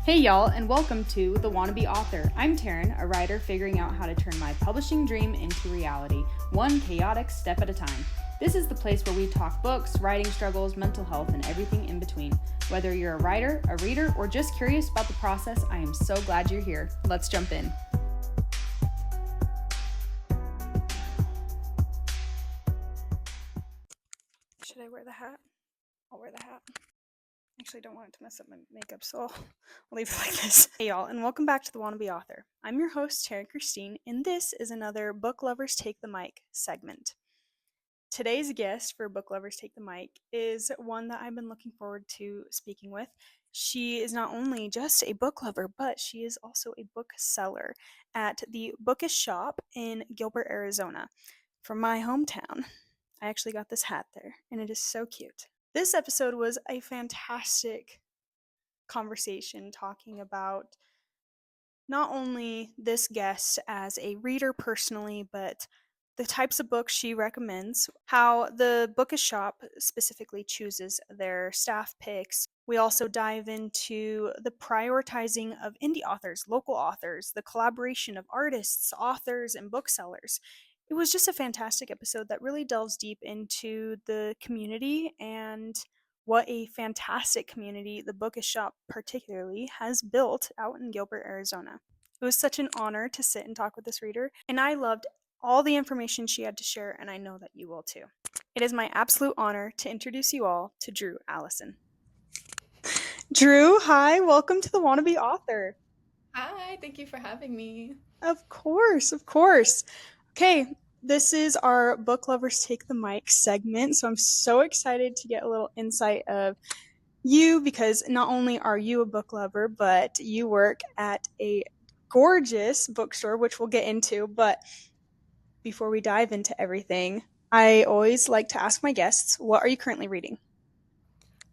Hey y'all, and welcome to The Wannabe Author. I'm Taryn, a writer figuring out how to turn my publishing dream into reality, one chaotic step at a time. This is the place where we talk books, writing struggles, mental health, and everything in between. Whether you're a writer, a reader, or just curious about the process, I am so glad you're here. Let's jump in. Should I wear the hat? I'll wear the hat. Actually, I don't want it to mess up my makeup, so I'll leave it like this. Hey y'all, and welcome back to The Wannabe Author. I'm your host, Tarah Christine, and this is another Book Lovers Take the Mic segment. Today's guest for Book Lovers Take the Mic is one that I've been looking forward to speaking with. She is not only just a book lover, but she is also a bookseller at the Bookish Shop in Gilbert, Arizona. From my hometown. I actually got this hat there, and it is so cute. This episode was a fantastic conversation talking about not only this guest as a reader personally, but the types of books she recommends, how the Bookish Shop specifically chooses their staff picks. We also dive into the prioritizing of indie authors, local authors, the collaboration of artists, authors, and booksellers. It was just a fantastic episode that really delves deep into the community and what a fantastic community the Bookish Shop particularly has built out in Gilbert, Arizona. It was such an honor to sit and talk with this reader, and I loved all the information she had to share, and I know that you will too. It is my absolute honor to introduce you all to Drew Alyson. Drew, hi, welcome to The Wannabe Author. Hi, thank you for having me. Of course, of course. Okay, this is our Book Lovers Take the Mic segment, so I'm so excited to get a little insight of you because not only are you a book lover, but you work at a gorgeous bookstore, which we'll get into. But before we dive into everything, I always like to ask my guests, what are you currently reading?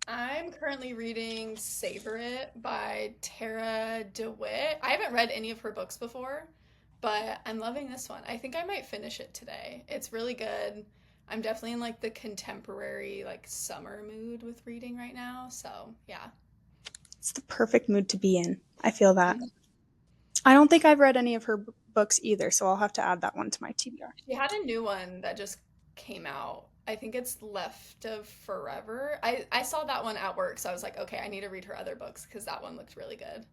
I'm currently reading Savor by Tarah Dewitt. I haven't read any of her books before, but I'm loving this one. I think I might finish it today. It's really good. I'm definitely in like the contemporary, like summer mood with reading right now. So, yeah. It's the perfect mood to be in. I feel that. I don't think I've read any of her books either, so I'll have to add that one to my TBR. She had a new one that just came out. I think it's Left of Forever. I saw that one at work, so I was like, okay, I need to read her other books because that one looked really good.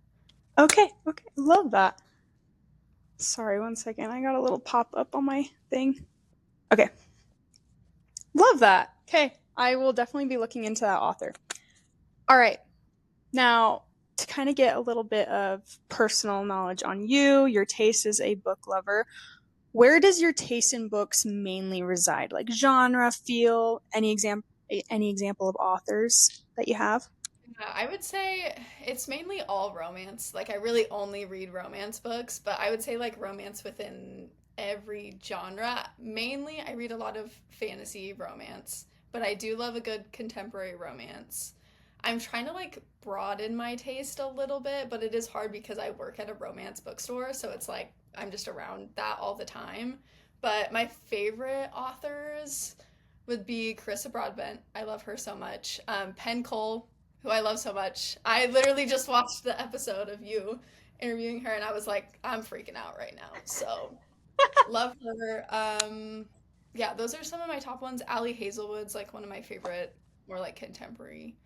Okay, love that. Sorry, one second. I got a little pop up on my thing. Okay. Love that. Okay, I will definitely be looking into that author. All right. Now, to kind of get a little bit of personal knowledge on you, your taste as a book lover, where does your taste in books mainly reside? Like genre, feel, any example of authors that you have? I would say it's mainly all romance. Like I really only read romance books, but I would say like romance within every genre. Mainly I read a lot of fantasy romance, but I do love a good contemporary romance. I'm trying to like broaden my taste a little bit, but it is hard because I work at a romance bookstore, so it's like I'm just around that all the time. But my favorite authors would be Carissa Broadbent. I love her so much. Penn Cole, who I love so much. I literally just watched the episode of you interviewing her, and I was like, I'm freaking out right now. So love her. Yeah, those are some of my top ones. Allie Hazelwood's like one of my favorite, more like contemporary.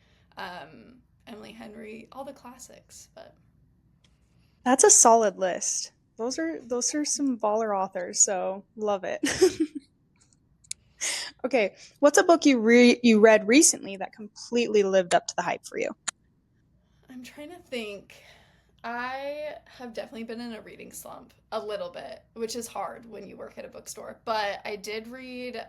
Emily Henry, all the classics. But That's a solid list. Those are some baller authors, so love it. Okay, what's a book you read recently that completely lived up to the hype for you? I'm trying to think. I have definitely been in a reading slump a little bit, which is hard when you work at a bookstore. But I did read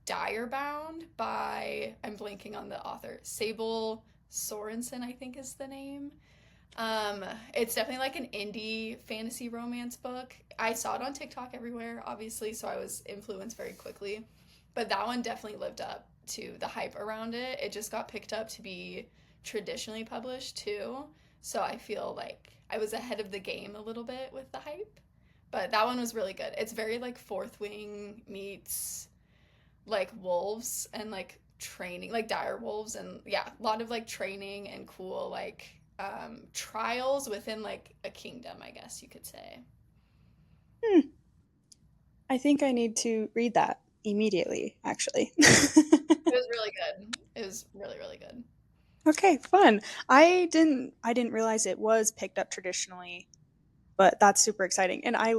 Direbound by, I'm blanking on the author, Sable Sorensen, I think is the name. It's definitely like an indie fantasy romance book. I saw it on TikTok everywhere, obviously, so I was influenced very quickly. But that one definitely lived up to the hype around it. It just got picked up to be traditionally published too. So I feel like I was ahead of the game a little bit with the hype. But that one was really good. It's very like Fourth Wing meets like wolves and like training, like dire wolves, and yeah, a lot of like training and cool like trials within like a kingdom, I guess you could say. Hmm. I think I need to read that immediately, actually. It was really good. It was really, really good. Okay, fun. I didn't realize it was picked up traditionally, but that's super exciting. And I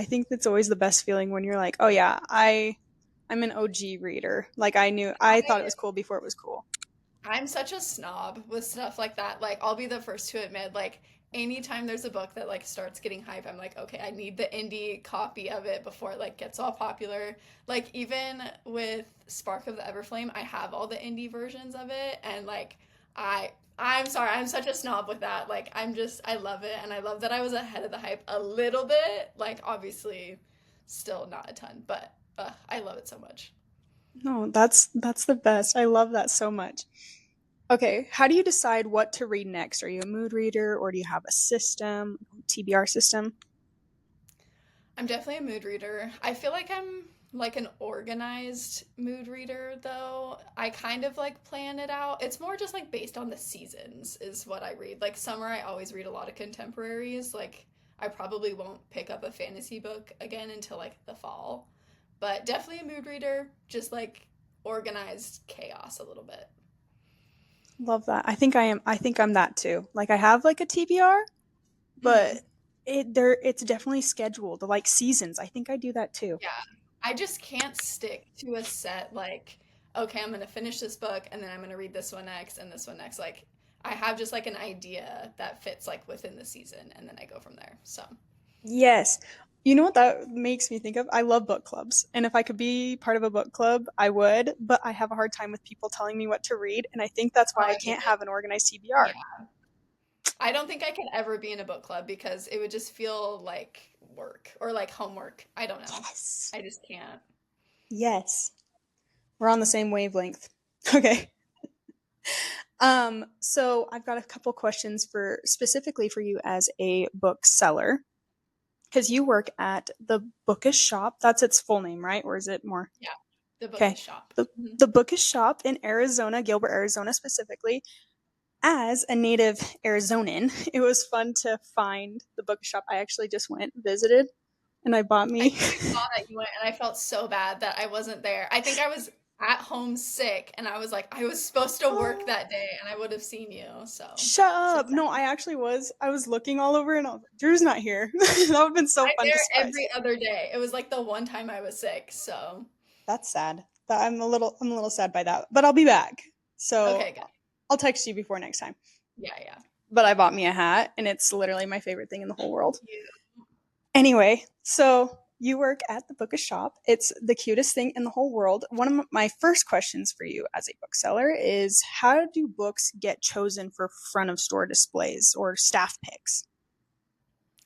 think that's always the best feeling when you're like, "Oh yeah, I'm an OG reader." Like I thought it was cool before it was cool. I'm such a snob with stuff like that. Like, I'll be the first to admit, like, anytime there's a book that like starts getting hype, I'm like, okay, I need the indie copy of it before it like gets all popular. Like, even with Spark of the Everflame, I have all the indie versions of it, and like, I'm sorry, I'm such a snob with that. Like, I love it, and I love that I was ahead of the hype a little bit. Like, obviously, still not a ton, but I love it so much. No, that's the best. I love that so much. Okay, how do you decide what to read next? Are you a mood reader or do you have a system, TBR system? I'm definitely a mood reader. I feel like I'm like an organized mood reader though. I kind of like plan it out. It's more just like based on the seasons is what I read. Like summer I always read a lot of contemporaries. Like I probably won't pick up a fantasy book again until like the fall. But definitely a mood reader, just like organized chaos a little bit. Love that. I think I'm that too. Like I have like a TBR, Mhm. but it's definitely scheduled, like seasons. I think I do that too. Yeah. I just can't stick to a set like, okay, I'm gonna finish this book and then I'm gonna read this one next and this one next. Like I have just like an idea that fits like within the season and then I go from there. So Yes. You know what that makes me think of? I love book clubs. And if I could be part of a book club, I would, but I have a hard time with people telling me what to read, and I think that's oh, why I I hate can't it. have an organized Yeah. TBR. I don't think I could ever be in a book club because it would just feel like work or like homework. I don't know. Yes. I just can't. Yes. We're on the same wavelength. Okay. So I've got a couple questions for specifically for you as a bookseller because you work at the Bookish Shop. That's its full name, right? Or is it more? Yeah. The Okay. Bookish Shop. The Mhm. the Bookish Shop in Arizona, Gilbert, Arizona specifically. As a native Arizonan, it was fun to find the Bookish Shop. I actually just went, visited, and I bought I me. literally saw that you went, and I felt so bad that I wasn't there. I think I was at home sick, and I was like, I was supposed to work Oh, that day, and I would have seen you. So shut so up. sad. No, I actually was. I was looking all over and I was like, Drew's not here. That would have been so I'm fun to there surprise. every other day. It was like the one time I was sick. So That's sad. I'm a little sad by that. But I'll be back. So okay, good. I'll text you before next time. Yeah, yeah. But I bought me a hat and it's literally my favorite thing in the whole world. You. Anyway, so you work at the Bookish Shop. It's the cutest thing in the whole world. One of my first questions for you as a bookseller is how do books get chosen for front of store displays or staff picks?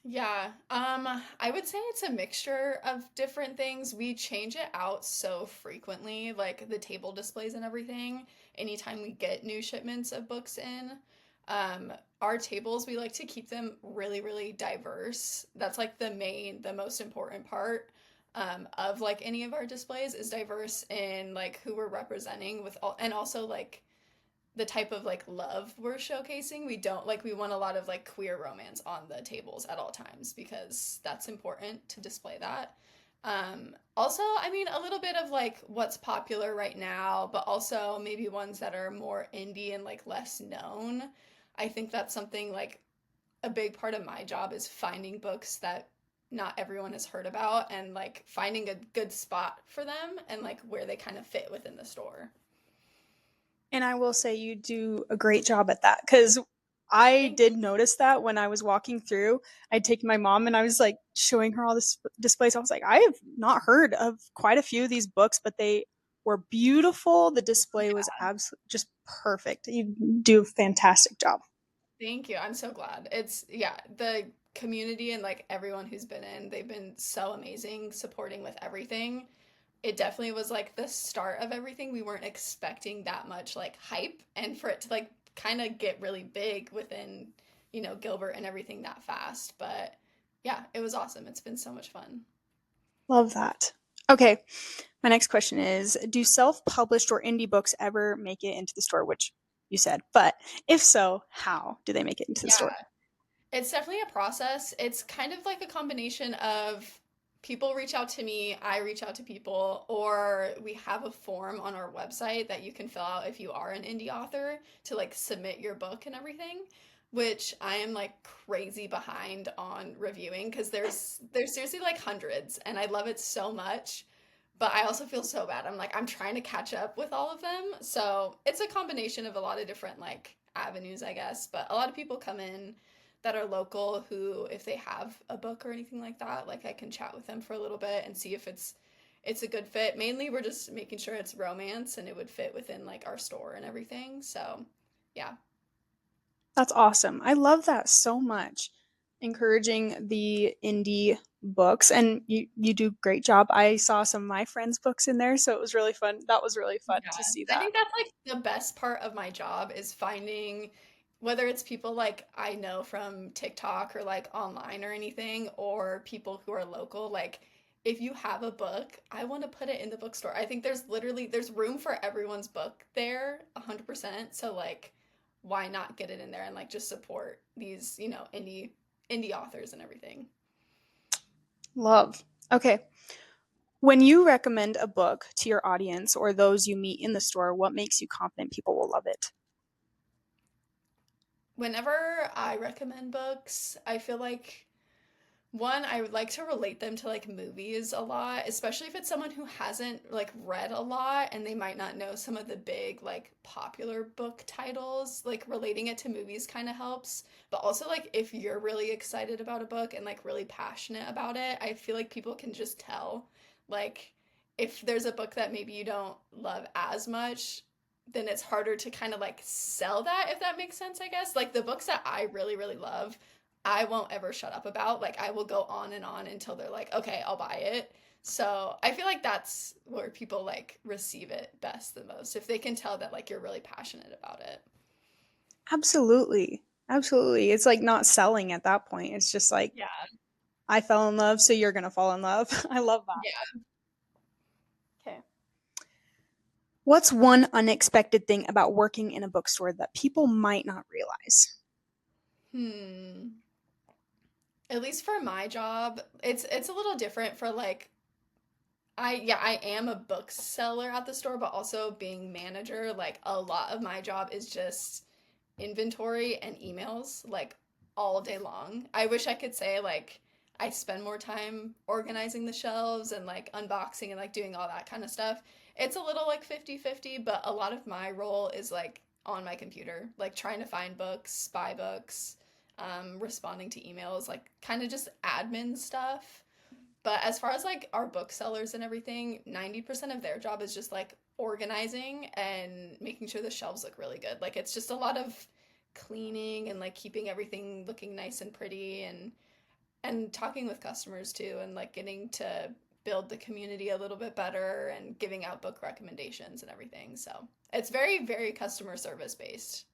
Yeah. I would say it's a mixture of different things. We change it out so frequently, like the table displays and everything, anytime we get new shipments of books in. Our tables, we like to keep them really, really diverse. That's like the most important part of like any of our displays is diverse in like who we're representing with all, and also like the type of like love we're showcasing. We don't like we want a lot of like queer romance on the tables at all times because that's important to display that. Also, I mean, a little bit of like what's popular right now, but also maybe ones that are more indie and like less known. I think that's something like a big part of my job is finding books that not everyone has heard about and like finding a good spot for them and like where they kind of fit within the store. And I will say you do a great job at that because I Thank did notice that when I was walking through. I'd taken my mom and I was like showing her all this displays. I was like, I have not heard of quite a few of these books, but they were beautiful. The you. display was absolutely just perfect. You do a fantastic job. Thank you. I'm so glad. It's, yeah, the community and like everyone who's been in, they've been so amazing supporting with everything. It definitely was like the start of everything. We weren't expecting that much like hype and for it to like kind of get really big within, Gilbert and everything that fast. But yeah, it was awesome. It's been so much fun. Love that. Okay, my next question is do self published or indie books ever make it into the store? Which you said, but if so, how do they make it into the Yeah, store? it's definitely a process. It's kind of like a combination of people reach out to me, I reach out to people, or we have a form on our website that you can fill out if you are an indie author to like submit your book and everything, which I am like crazy behind on reviewing because there's seriously like hundreds and I love it so much. But I also feel so bad. I'm like I'm trying to catch up with all of them. So, it's a combination of a lot of different like avenues, I guess, but a lot of people come in that are local who if they have a book or anything like that, like I can chat with them for a little bit and see if it's a good fit. Mainly we're just making sure it's romance and it would fit within like our store and everything. So, yeah. That's awesome. I love that so much. Encouraging the indie books, and you do a great job. I saw some of my friends' books in there, so it was really fun. That was really fun Yeah. to see I that. think that's like the best part of my job is finding whether it's people like I know from TikTok or like online or anything, or people who are local, like if you have a book, I want to put it in the bookstore. I think there's room for everyone's book there 100%. So like why not get it in there and like just support these, indie authors and everything. Love. Okay. When you recommend a book to your audience or those you meet in the store, what makes you confident people will love it? Whenever I recommend books, I feel like one, I would like to relate them to like movies a lot, especially if it's someone who hasn't like read a lot and they might not know some of the big like popular book titles. Like relating it to movies kind of helps. But also like if you're really excited about a book and like really passionate about it, I feel like people can just tell. Like if there's a book that maybe you don't love as much, then it's harder to kind of like sell that if that makes sense, I guess. Like the books that I really really love, I won't ever shut up about. Like I will go on and on until they're like, "Okay, I'll buy it." So, I feel like that's where people like receive it best the most if they can tell that like you're really passionate about it. Absolutely. Absolutely. It's like not selling at that point. It's just like, Yeah. I fell in love, so you're going to fall in love. I love that. Yeah. Okay. What's one unexpected thing about working in a bookstore that people might not realize? Hmm. At least for my job, it's a little different for like I am a bookseller at the store, but also being manager, like a lot of my job is just inventory and emails like all day long. I wish I could say like I spend more time organizing the shelves and like unboxing and like doing all that kind of stuff. It's a little like 50-50, but a lot of my role is like on my computer, like trying to find books, buy books, responding to emails, like kind of just admin stuff. But as far as like our booksellers and everything, 90% of their job is just like organizing and making sure the shelves look really good. Like it's just a lot of cleaning and like keeping everything looking nice and pretty and talking with customers too and like getting to build the community a little bit better and giving out book recommendations and everything. So, it's very very customer service based.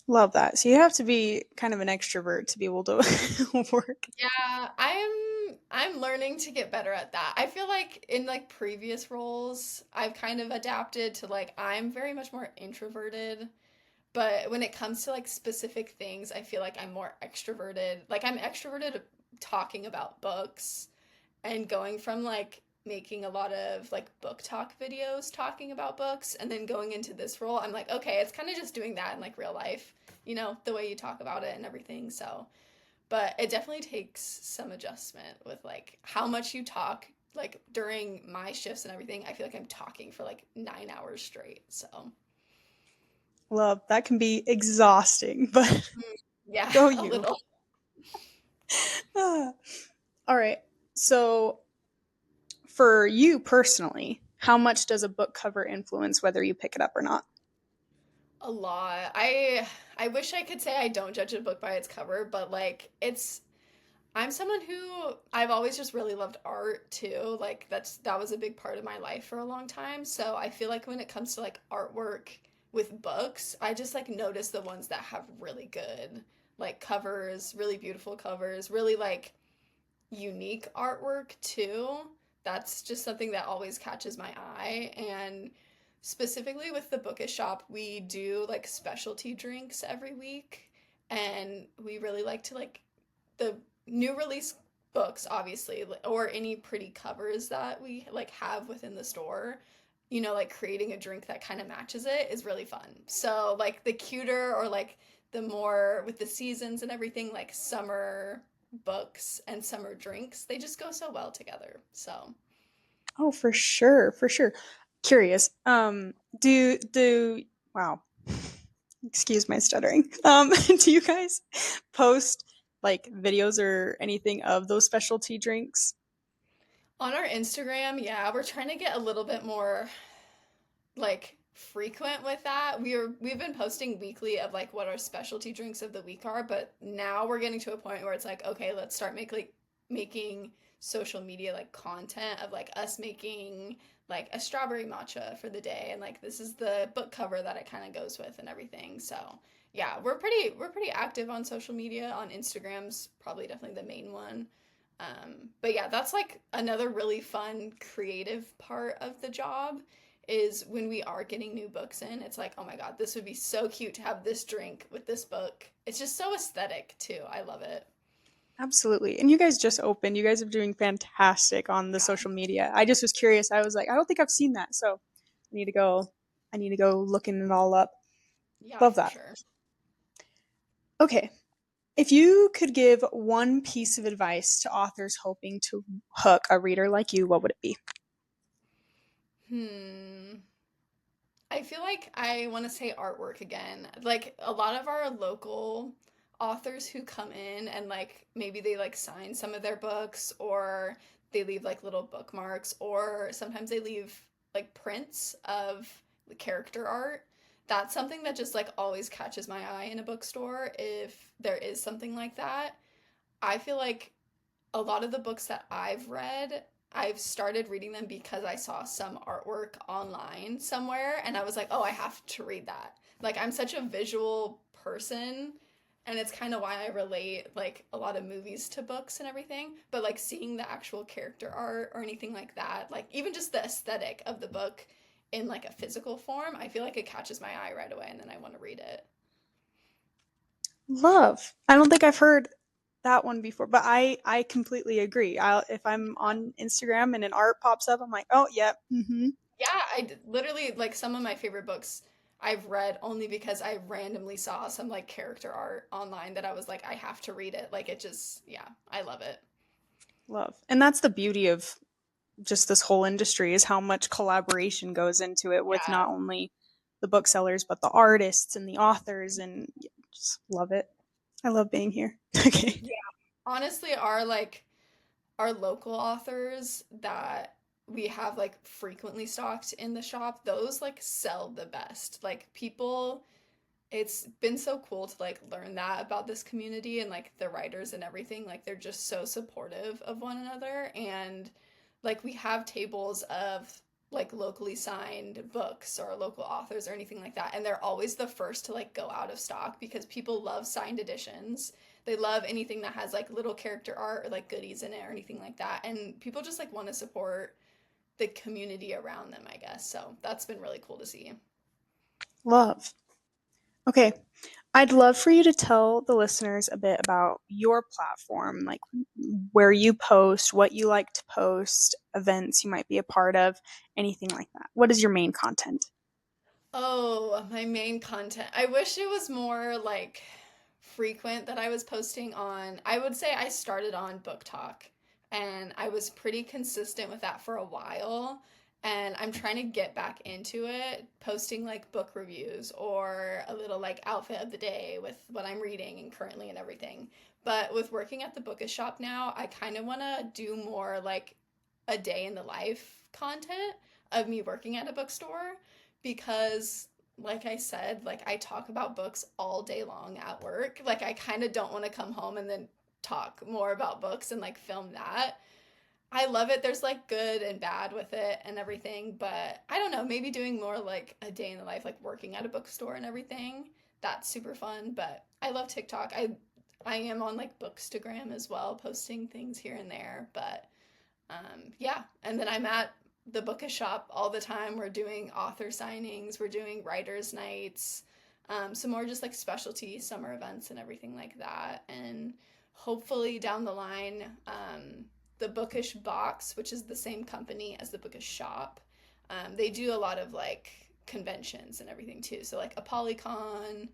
Love that. So you have to be kind of an extrovert to be able to work. Yeah, I'm learning to get better at that. I feel like in like previous roles, I've kind of adapted to like I'm very much more introverted, but when it comes to like specific things, I feel like I'm more extroverted. Like I'm extroverted talking about books and going from like making a lot of like book talk videos talking about books and then going into this role, I'm like, okay, it's kind of just doing that in like real life, the way you talk about it and everything. So, but it definitely takes some adjustment with like how much you talk like during my shifts and everything. I feel like I'm talking for like 9 hours straight. So Love that can be exhausting, but mm, yeah, go a you. little. Ah. All right. So for you personally, how much does a book cover influence whether you pick it up or not? A lot. I wish I could say I don't judge a book by its cover, but like I'm someone who I've always just really loved art too. Like that was a big part of my life for a long time. So I feel like when it comes to like artwork with books, I just like notice the ones that have really good like covers, really beautiful covers, really like unique artwork too. That's just something that always catches my eye and specifically with the Bookish Shop, we do like specialty drinks every week, and we really like to like the new release books, obviously, or any pretty covers that we like have within the store. Like creating a drink that kind of matches it is really fun. So like the cuter or like the more with the seasons and everything, like summer books and summer drinks, they just go so well together. So Oh, for sure, for sure. Curious. Do wow. Excuse my stuttering. Do you guys post like videos or anything of those specialty drinks? on our Instagram, yeah, we're trying to get a little bit more like frequent with that. We've been posting weekly of like what our specialty drinks of the week are, but now we're getting to a point where it's like, okay, let's start making social media like content of like us making like a strawberry matcha for the day, and like this is the book cover that it kind of goes with and everything. So yeah, we're pretty active on social media. On Instagram's probably definitely the main one. But yeah, that's like another really fun creative part of the job is when we are getting new books in. It's like, oh my God, this would be so cute to have this drink with this book. It's just so aesthetic too. I love it. Absolutely. And you guys just opened. You guys are doing fantastic on the Yeah. social media. I just was curious. I was like, I don't think I've seen that. So I need to go I need to go looking it all up. Yeah, Love for that. sure. Okay. If you could give one piece of advice to authors hoping to hook a reader like you, what would it be? Hmm. I feel like I want to say artwork again. Like a lot of our local authors who come in and like maybe they like sign some of their books, or they leave like little bookmarks, or sometimes they leave like prints of the character art. That's something that just like always catches my eye in a bookstore if there is something like that. I feel like a lot of the books that I've read, I've started reading them because I saw some artwork online somewhere and I was like, oh, I have to read that. Like, I'm such a visual person, and it's kind of why I relate like a lot of movies to books and everything. But like seeing the actual character art or anything like that, like even just the aesthetic of the book in like a physical form, I feel like it catches my eye right away and then I want to read it. Love. I don't think I've heard that one before, but I completely agree. If I'm on Instagram and an art pops up, I'm like, oh, yep, mm-hmm. Yeah, literally like some of my favorite books I've read only because I randomly saw some like character art online that I was like, I have to read it. Like it just, yeah, I love it. Love. And that's the beauty of just this whole industry is how much collaboration goes into it with not Yeah. only the booksellers but the artists and the authors, and just love it. I love being here. Okay. Yeah. Honestly, our local authors that we have like frequently stocked in the shop, those like sell the best. Like people, it's been so cool to like learn that about this community and like the writers and everything. Like they're just so supportive of one another, and like we have tables of like locally signed books or local authors or anything like that, and they're always the first to like go out of stock because people love signed editions. They love anything that has like little character art or like goodies in it or anything like that, and people just like want to support the community around them, I guess. So that's been really cool to see. Love. Okay. I'd love for you to tell the listeners a bit about your platform, like where you post, what you like to post, events you might be a part of, anything like that. What is your main content? Oh, my main content. I wish it was more like frequent that I was posting on. I would say I started on booktok, and I was pretty consistent with that for a while. And I'm trying to get back into it, posting like book reviews or a little like outfit of the day with what I'm reading and currently and everything. But with working at the Bookish Shop now, I kind of want to do more like a day in the life content of me working at a bookstore, because like I said, like I talk about books all day long at work. Like I kind of don't want to come home and then talk more about books and like film that. I love it. There's like good and bad with it and everything, but I don't know, maybe doing more like a day in the life, like working at a bookstore and everything. That's super fun, but I love TikTok. I am on like Bookstagram as well, posting things here and there, but yeah, and then I'm at the Bookish Shop all the time. We're doing author signings, we're doing writers' nights, some more just like specialty summer events and everything like that. And hopefully down the line, the Bookish Box, which is the same company as the Bookish Shop, they do a lot of like conventions and everything too. So like a Polycon.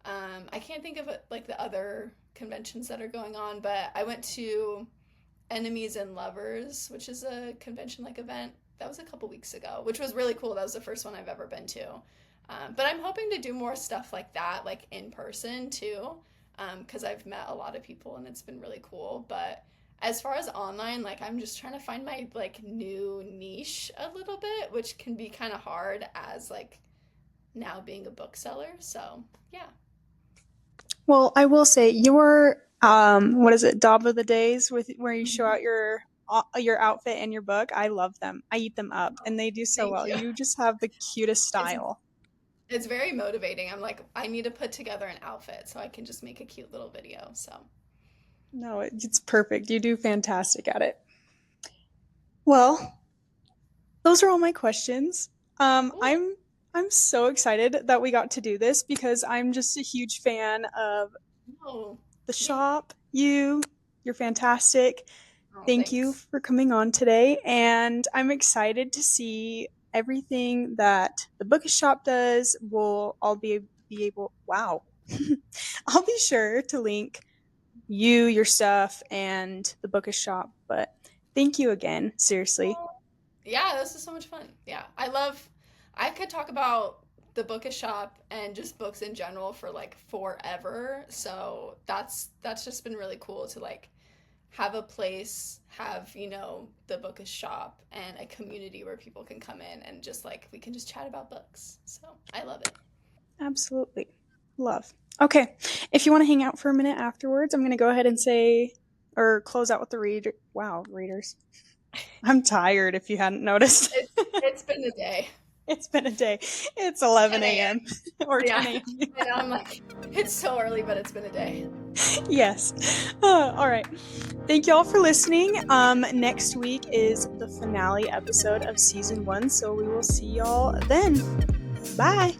I can't think of it, like the other conventions that are going on, but I went to Enemies and Lovers, which is a convention like event. That was a couple weeks ago, which was really cool. That was the first one I've ever been to. But I'm hoping to do more stuff like that, like in person too, because I've met a lot of people and it's been really cool. But as far as online, like I'm just trying to find my like new niche a little bit, which can be kind of hard as like now being a bookseller. So yeah. Well, I will say your what is it, Dab of the Days with where you show out your outfit and your book. I love them. I eat them up, and they do so Thank well. you. You just have the cutest style. It's very motivating. I'm like, I need to put together an outfit so I can just make a cute little video. So, No, it's perfect. You do fantastic at it. Well, those are all my questions. cool. I'm so excited that we got to do this because I'm just a huge fan of Oh, the yeah. shop. You're fantastic. Oh, Thank you thanks. for coming on today, and I'm excited to see everything that the Bookish Shop does. I'll be able. Wow, I'll be sure to link your stuff, and the Bookish Shop. But thank you again, seriously. Oh, yeah, this is so much fun. Yeah, I could talk about the Bookish Shop and just books in general for like forever. So that's just been really cool to like have a place, have, the Bookish Shop and a community where people can come in and just like we can just chat about books. So I love it. Absolutely, love. Okay, if you want to hang out for a minute afterwards, I'm going to go ahead and say or close out with the reader. Wow, readers. I'm tired. If you hadn't noticed. It's been a day. It's been a day. It's 11 10 a.m. or Yeah. 10 a.m. And I'm like, it's so early, but it's been a day. Yes. All right. Thank you all for listening. Next week is the finale episode of season 1, so we will see y'all then. Bye.